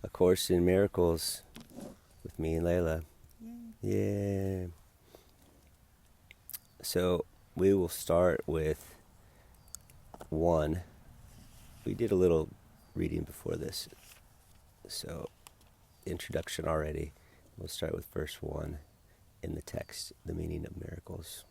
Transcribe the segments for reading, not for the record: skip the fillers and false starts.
A Course in Miracles with me and Layla. Yeah. So we will start with 1. We did a little reading before this, so introduction already. We'll start with verse 1 in the text, the meaning of miracles.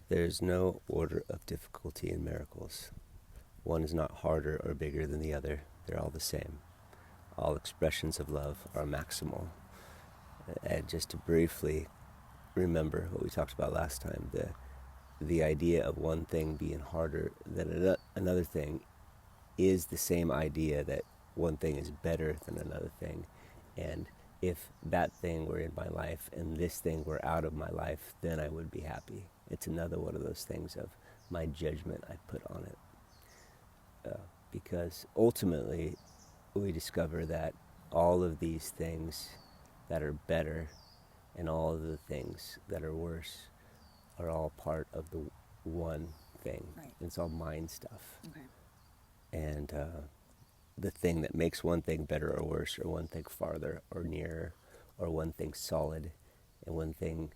There is no order of difficulty in miracles. One is not harder or bigger than the other. They're all the same. All expressions of love are maximal. And just to briefly remember what we talked about last time, the idea of one thing being harder than another thing is the same idea that one thing is better than another thing. And if that thing were in my life and this thing were out of my life, then I would be happy. It's another one of those things of my judgment I put on it. Because ultimately we discover that all of these things that are better and all of the things that are worse are all part of the one thing. Right. It's all mind stuff. Okay. And the thing that makes one thing better or worse, or one thing farther or nearer, or one thing solid, and one thing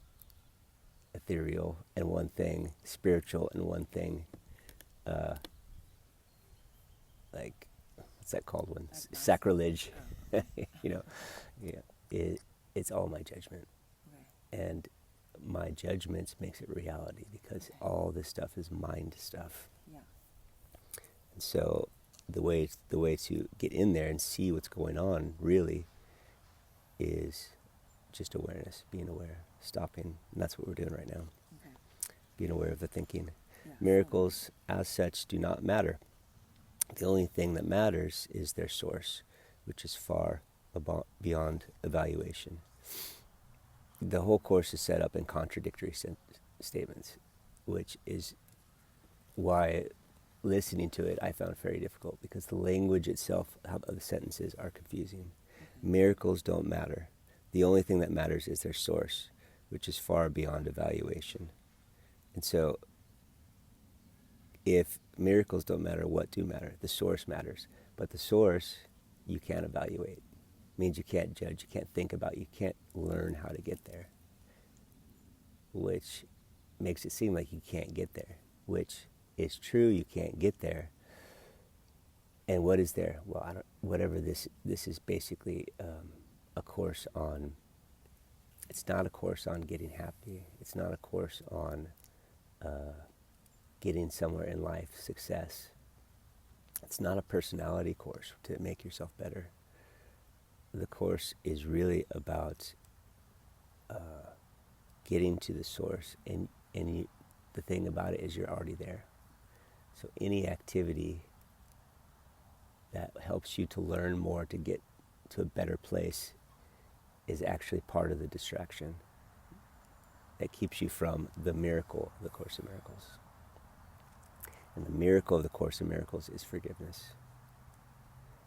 ethereal, and one thing spiritual, and one thing, like, what's that called when? Sacrilege. Oh. It's all my judgment. Okay. And my judgments makes it reality, because all this stuff is mind stuff. Yeah. And so the way to get in there and see what's going on really is just awareness, being aware, stopping. And that's what we're doing right now. Okay. Being aware of the thinking. Yeah. Miracles as such do not matter. The only thing that matters is their source, which is far beyond evaluation. The whole Course is set up in contradictory statements, which is why listening to it I found very difficult, because the language itself of the sentences are confusing. Miracles don't matter. The only thing that matters is their source, which is far beyond evaluation. And so if miracles don't matter, what do matter? The source matters. But the source you can't evaluate. It means you can't judge, you can't think about, you can't learn how to get there. Which makes it seem like you can't get there, which is true, you can't get there. And what is there? Well, whatever this is basically a course on, it's not a course on getting happy. It's not a course on getting somewhere in life, success. It's not a personality course to make yourself better. The Course is really about getting to the source, and the thing about it is you're already there. So any activity that helps you to learn more, to get to a better place, is actually part of the distraction that keeps you from the miracle of the Course in Miracles. And the miracle of the Course in Miracles is forgiveness.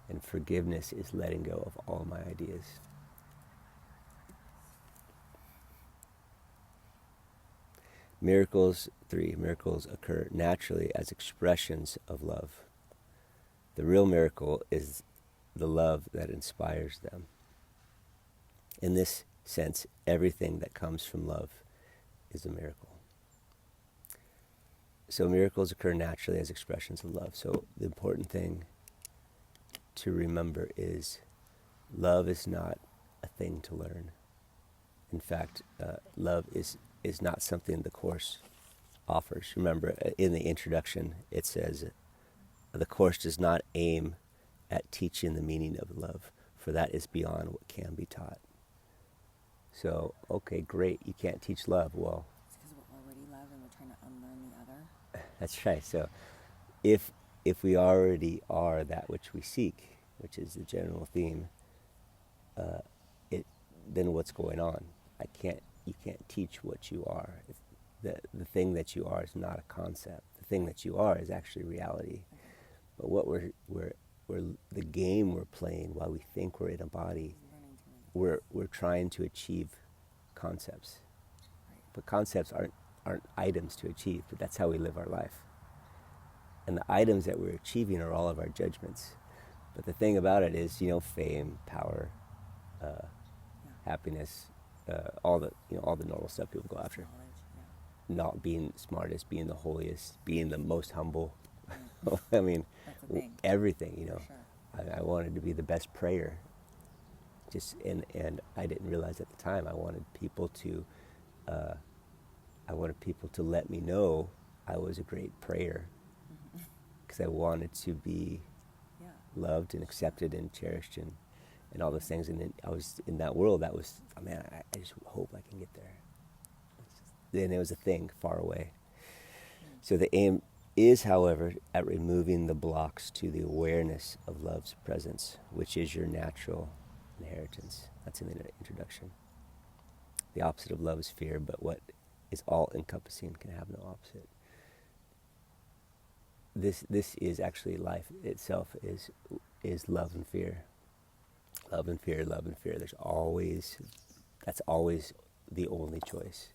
And forgiveness is letting go of all my ideas. Miracles 3. Miracles occur naturally as expressions of love. The real miracle is the love that inspires them. In this sense, everything that comes from love is a miracle. So miracles occur naturally as expressions of love. So the important thing to remember is love is not a thing to learn. In fact, love is not something the Course offers. Remember, in the introduction, it says, the Course does not aim at teaching the meaning of love, for that is beyond what can be taught. So, okay, great, you can't teach love. Well, it's because we're already love and we're trying to unlearn the other. That's right. So if we already are that which we seek, which is the general theme, then what's going on? You can't teach what you are. The thing that you are is not a concept. The thing that you are is actually reality. But what we're the game we're playing while we think we're in a body, we're trying to achieve concepts. But concepts aren't items to achieve, but that's how we live our life. And the items that we're achieving are all of our judgments. But the thing about it is, fame, power, Yeah. happiness, all the all the normal stuff people go after. Knowledge. Not being smartest, being the holiest, being the most humble. Yeah. I mean, That's the thing. everything. For sure. I wanted to be the best prayer. And I didn't realize at the time I wanted people to, let me know I was a great prayer because I wanted to be Yeah. loved and accepted and cherished and all those things. And then I was in that world. That was, oh man, I just hope I can get there. Then it was a thing far away. So the aim is, however, at removing the blocks to the awareness of love's presence, which is your natural inheritance. That's in the introduction. The opposite of love is fear, but what is all-encompassing can have no opposite. This is actually life itself is love and fear. Love and fear, love and fear. That's always the only choice.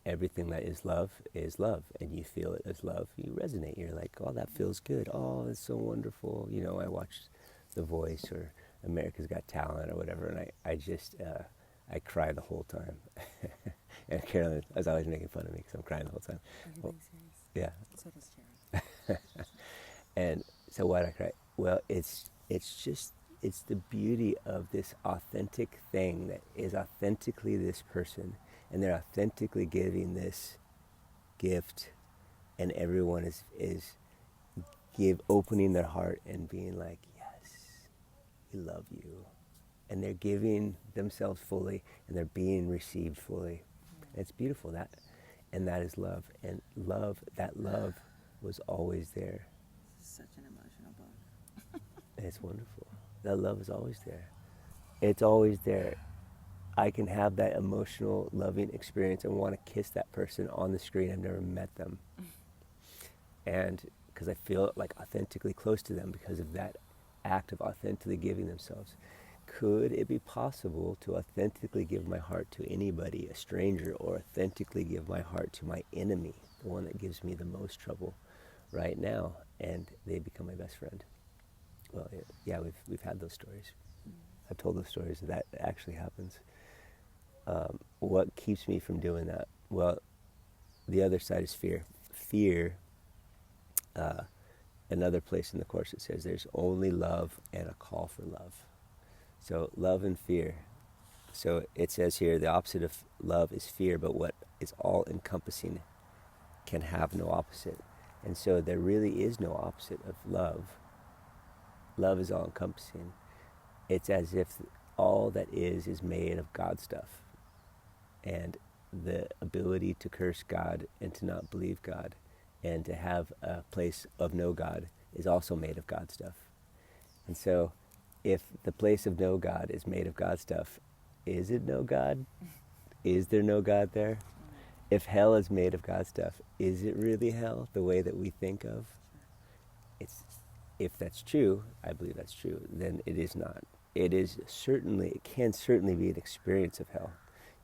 Everything that is love, and you feel it as love. You resonate. You're like, oh, that feels good. Oh, it's so wonderful. I watched The Voice or America's Got Talent or whatever, and I just, I cry the whole time. And Carolyn was always making fun of me because I'm crying the whole time. Are you Well, being serious? yeah. So does Jerry. And so why do I cry? Well, it's the beauty of this authentic thing that is authentically this person, and they're authentically giving this gift, and everyone is opening their heart and being like, yes, we love you, and they're giving themselves fully, and they're being received fully. And it's beautiful, that is love, and that love was always there. Such an emotional book. It's wonderful. That love is always there. It's always there. I can have that emotional, loving experience and want to kiss that person on the screen. I've never met them. And because I feel like authentically close to them because of that act of authentically giving themselves. Could it be possible to authentically give my heart to anybody, a stranger, or authentically give my heart to my enemy, the one that gives me the most trouble right now, and they become my best friend? Well, yeah, we've had those stories. I've told those stories. That actually happens. What keeps me from doing that? Well, the other side is fear. Fear, another place in the Course it says there's only love and a call for love. So love and fear. So it says here the opposite of love is fear, but what is all-encompassing can have no opposite. And so there really is no opposite of love. Love is all-encompassing. It's as if all that is made of God stuff. And the ability to curse God and to not believe God and to have a place of no God is also made of God stuff. And so if the place of no God is made of God stuff, is it no God? Is there no God there? If hell is made of God stuff, is it really hell the way that we think of? If that's true, I believe that's true, then it is not. It can certainly be an experience of hell.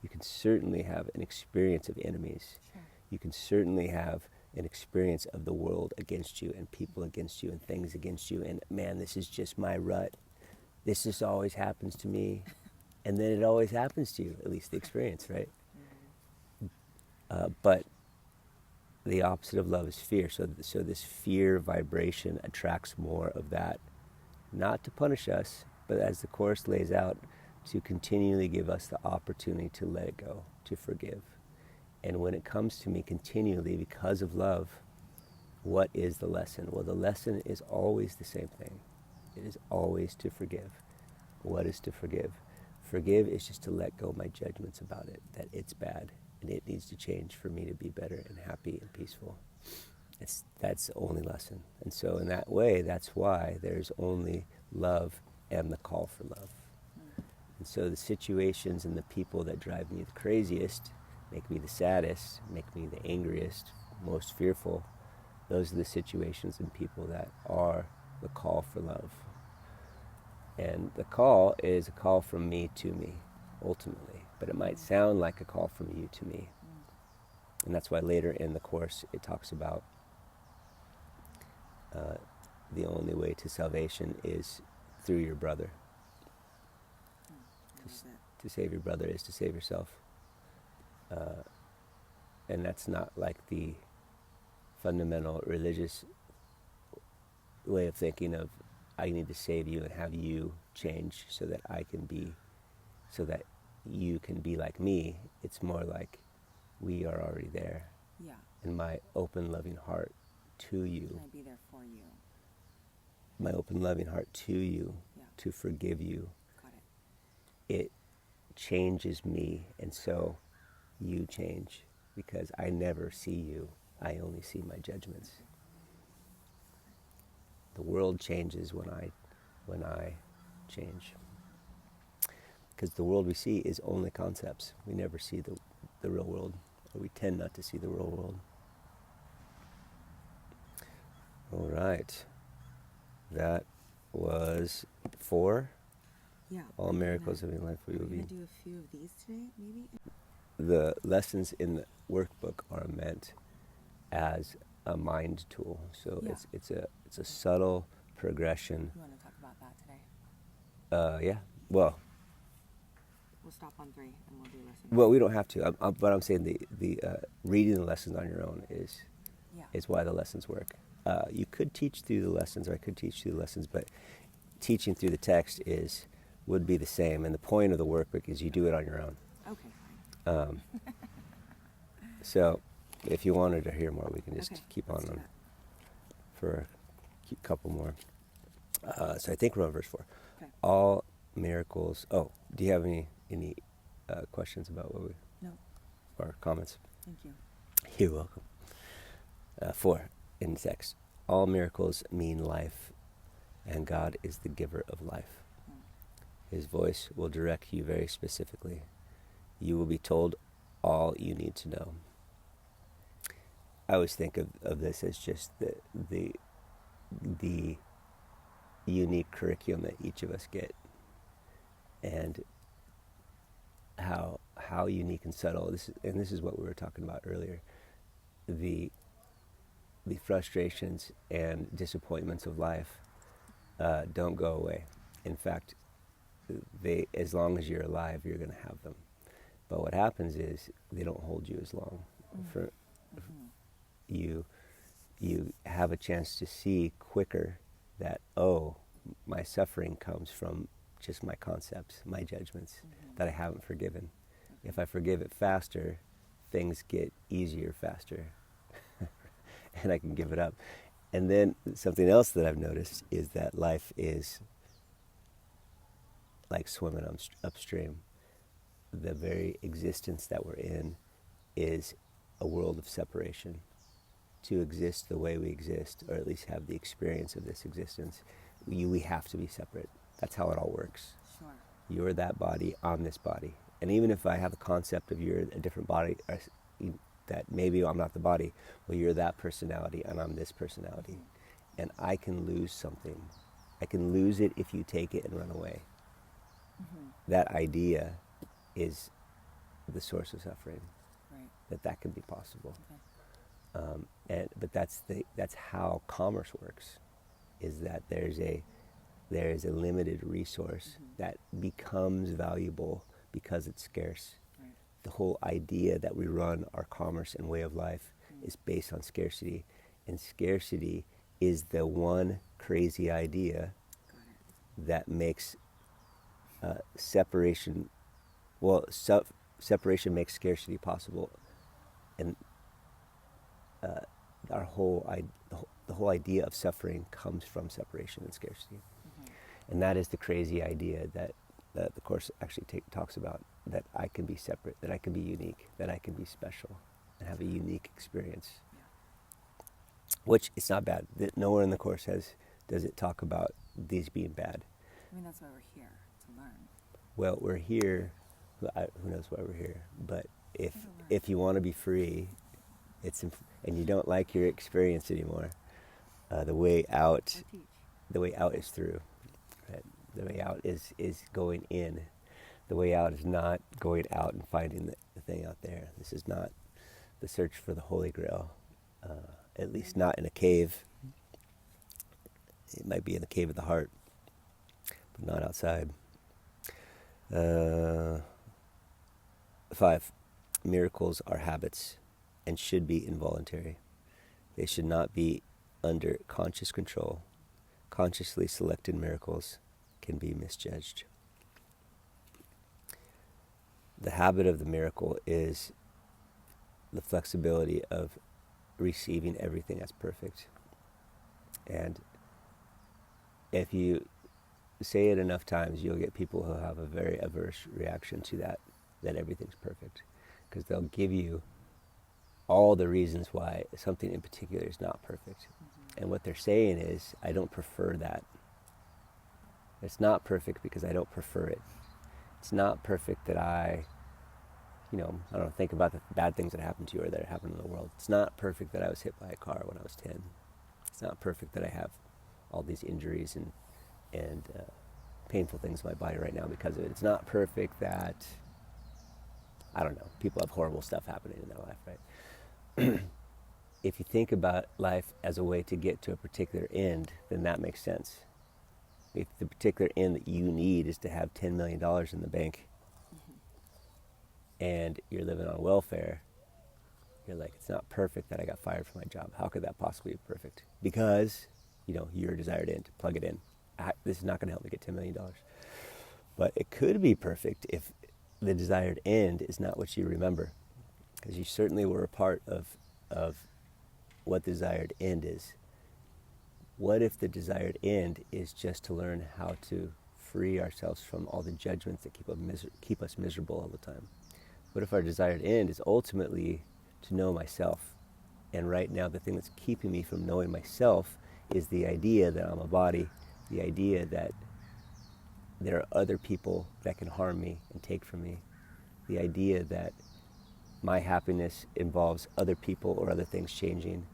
You can certainly have an experience of enemies. Sure. You can certainly have an experience of the world against you and people against you and things against you. And man, this is just my rut. This just always happens to me. And then it always happens to you, at least the experience, right? But the opposite of love is fear. So this fear vibration attracts more of that, not to punish us, but as the Course lays out, to continually give us the opportunity to let it go, to forgive. And when it comes to me continually because of love, what is the lesson? Well, the lesson is always the same thing. It is always to forgive. What is to forgive? Forgive is just to let go of my judgments about it, that it's bad and it needs to change for me to be better and happy and peaceful. That's the only lesson. And so in that way, that's why there's only love and the call for love. And so the situations and the people that drive me the craziest, make me the saddest, make me the angriest, most fearful, those are the situations and people that are the call for love. And the call is a call from me to me, ultimately. But it might sound like a call from you to me. And that's why later in the Course it talks about the only way to salvation is through your brother. I love it. To save your brother is to save yourself. And that's not like the fundamental religious way of thinking of, I need to save you and have you change so that so that you can be like me. It's more like we are already there. Yeah. And my open, loving heart to you. Can I be there for you? My open, loving heart to you, Yeah. to forgive you. Got it. It changes me, and so you change, because I never see you. I only see my judgments. The world changes when I change. Because the world we see is only concepts. We never see the real world, or we tend not to see the real world. All right. That was 4. Yeah. All miracles of your life we will We're be. going to do a few of these today, maybe? The lessons in the workbook are meant as a mind tool. So Yeah. it's a subtle progression. You want to talk about that today? Yeah. Well, We'll stop on 3 and we'll do lessons. well, we don't have to. But I'm saying the reading the lessons on your own is why the lessons work. You could teach through the lessons, or I could teach through the lessons, but teaching through the text would be the same. And the point of the workbook is you do it on your own. Okay, fine. So if you wanted to hear more, we can just Okay, keep let's on do them that. for a couple more. So I think we're on verse 4. Okay. All miracles. Oh, do you have any questions about what we, No, or comments? thank you. You're welcome. 4 in the text. All miracles mean life, and God is the giver of life. His voice will direct you very specifically. You will be told all you need to know. I always think of this as just the unique curriculum that each of us get, and how unique and subtle this is what we were talking about earlier. The frustrations and disappointments of life don't go away. In fact, as long as you're alive, you're going to have them. But what happens is they don't hold you as long. You have a chance to see quicker that, oh, my suffering comes from just my concepts, my judgments that I haven't forgiven. If I forgive it faster, things get easier faster. And I can give it up. And then something else that I've noticed is that life is like swimming upstream. The very existence that we're in is a world of separation. To exist the way we exist, or at least have the experience of this existence, we have to be separate. That's how it all works. Sure. You're that body, I'm this body. And even if I have a concept of you're a different body, or that maybe I'm not the body, well, you're that personality and I'm this personality. And I can lose something. I can lose it if you take it and run away. That idea is the source of suffering. Right. That can be possible. Okay. But that's how commerce works, is that there is a limited resource that becomes valuable because it's scarce. Right. The whole idea that we run our commerce and way of life is based on scarcity, and scarcity is the one crazy idea that makes separation. Well, separation makes scarcity possible, and the whole idea of suffering comes from separation and scarcity. And that is the crazy idea that the Course actually talks about, that I can be separate, that I can be unique, that I can be special and have a unique experience. Which, it's not bad. Nowhere in the Course does it talk about these being bad. I mean, that's why we're here, to learn. Well, we're here, who knows why we're here, but if you want to be free, and you don't like your experience anymore, the way out is through. Right? The way out is going in. The way out is not going out and finding the thing out there. This is not the search for the Holy Grail, at least not in a cave. It might be in the cave of the heart, but not outside. 5. Miracles are habits and should be involuntary. They should not be under conscious control. Consciously selected miracles can be misjudged. The habit of the miracle is the flexibility of receiving everything as perfect. And if you say it enough times, you'll get people who have a very averse reaction to that everything's perfect. Because they'll give you all the reasons why something in particular is not perfect. And what they're saying is, I don't prefer that. It's not perfect because I don't prefer it. It's not perfect that I don't know, think about the bad things that happened to you or that happened in the world. It's not perfect that I was hit by a car when I was 10. It's not perfect that I have all these injuries and painful things in my body right now because of it. It's not perfect that, I don't know, people have horrible stuff happening in their life, right? If you think about life as a way to get to a particular end, then that makes sense. If the particular end that you need is to have $10 million in the bank, and you're living on welfare, you're like, it's not perfect that I got fired from my job. How could that possibly be perfect? Because, your desired end, plug it in. This is not going to help me get $10 million. But it could be perfect if the desired end is not what you remember. Because you certainly were a part of what the desired end is. What if the desired end is just to learn how to free ourselves from all the judgments that keep us miserable all the time? What if our desired end is ultimately to know myself? And right now, the thing that's keeping me from knowing myself is the idea that I'm a body, the idea that there are other people that can harm me and take from me, the idea that my happiness involves other people or other things changing.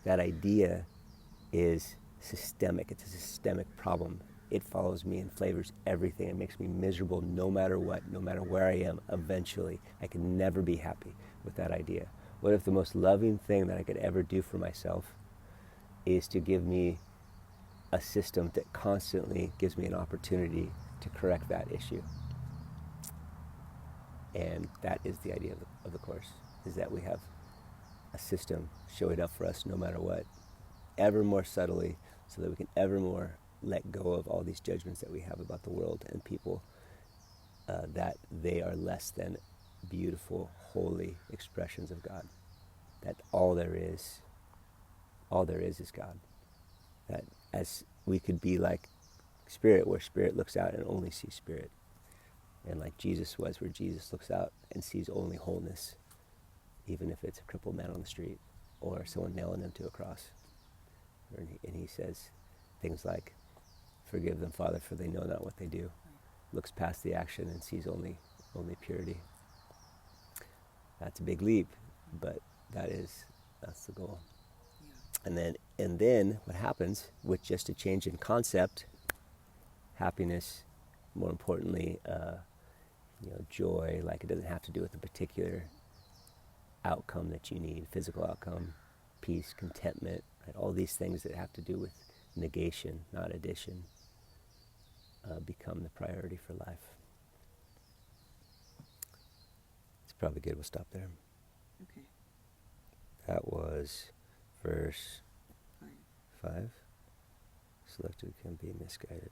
That idea is systemic. It's a systemic problem. It follows me and flavors everything. It makes me miserable no matter what, no matter where I am. Eventually, I can never be happy with that idea. What if the most loving thing that I could ever do for myself is to give me a system that constantly gives me an opportunity to correct that issue? And that is the idea of the Course, is that we have a system showing up for us no matter what, ever more subtly, so that we can ever more let go of all these judgments that we have about the world and people, that they are less than beautiful, holy expressions of God. That all there is God. That as we could be like Spirit, where Spirit looks out and only sees Spirit. And like Jesus was, where Jesus looks out and sees only wholeness, even if it's a crippled man on the street or someone nailing him to a cross. And he says things like, forgive them, Father, for they know not what they do. Looks past the action and sees only purity. That's a big leap, but that's the goal. Yeah. And then what happens with just a change in concept, happiness, more importantly, joy, like it doesn't have to do with a particular outcome that you need, physical outcome, peace, contentment, right? All these things that have to do with negation, not addition, become the priority for life. It's probably good. We'll stop there. Okay. That was verse 5. Selected can be misguided.